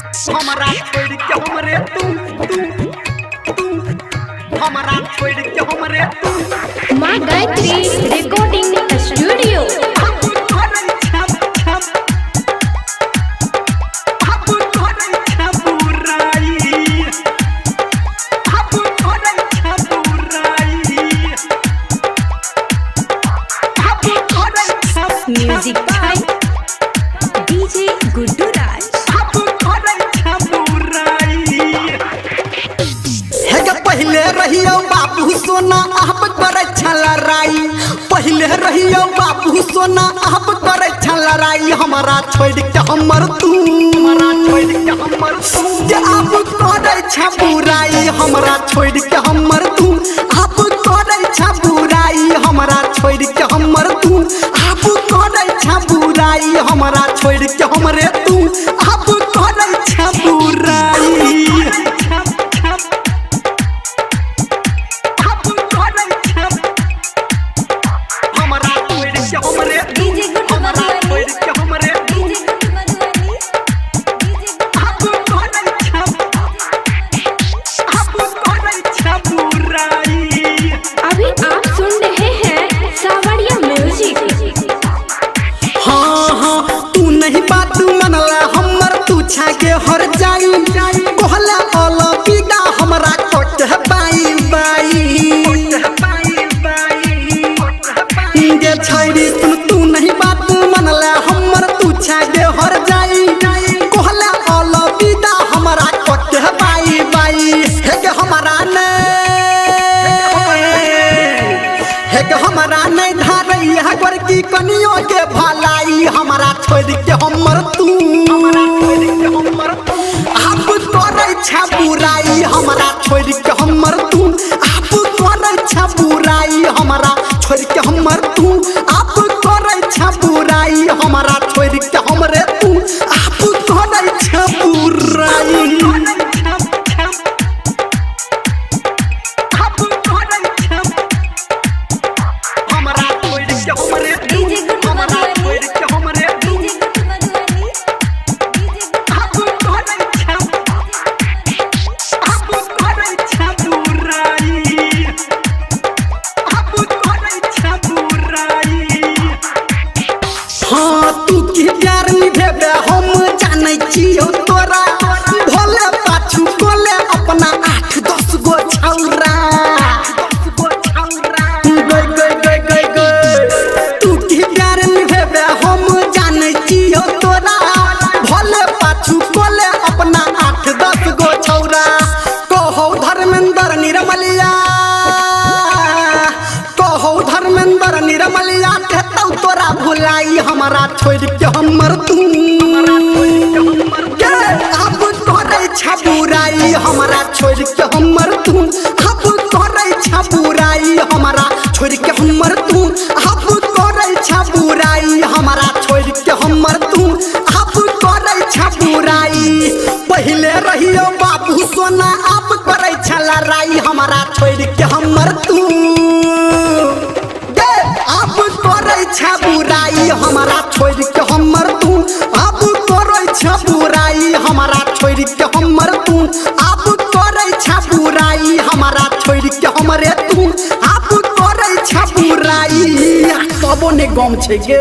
हमारा छोड़ के हमरे तू हमारा छोड़ के हमरे तू माँ Gayatri recording studio. Music by DJ Guddu Raj. पहले रहियो बाबू सोना आप करे छलराई, पहले रहियो बाबू सोना आप करे छलराई। हमारा छोड़ के हमर तू आप करे छबुराई, हमारा छोड़ के हमर तू आप करे छबुराई। हमारा छोड़ के हमर तू आप करे छबुराई, हमारा छोड़ के हमरे तू आप करे छबुराई। छाके हर जाई कहला ओलो पीड़ा हमरा कोट बाई गे छैरी सुन तू नहीं बात मनला हमर तू छाके हर जाई कहला ओलो पीड़ा हमरा कोट बाई हे के हमरा नहीं धारैया गोर की कनियो के भलाई। हमारा छोड़ के हमर तू आप करे छबुराई, हमारा छोड़ के हमर तू आप करे छबुराई। हमारा छोड़ के हमर तू आप करे छबुराई, हमारा छोड़ के हमरे तू आप करे छबुराई। तोरा भोले पाछू कोले अपना 8-10 गो छौरा तू की प्यार निभेबे हम जानै छियो तोरा भोले पाछू कोले अपना 8-10 गो छौरा। कहो धर्मेंद्र निर्मलिया कहतौ तोरा भुलाई। हमारा छोड़ के हमर तू आप करे छबुराई, हमारा छोड़ के हमर तू आप करे छबुराई। हमारा छोड़ के हमर तू आप करे छबुराई, हमारा छोड़ के हमर तू आप करे छबुराई। पहले रहियो बाबू सोना आप करे छलराई, हमारा छोड़ के हमर तू आप करे छबुराई। हमारा छोड़ के हमर तू आप करे छबुराई, हमारा छोड़ के हमर तू आप करे छबुराई। हमारा छोड़ के हमरे तू आप करे छबुराई। तबो ने गम छे गे।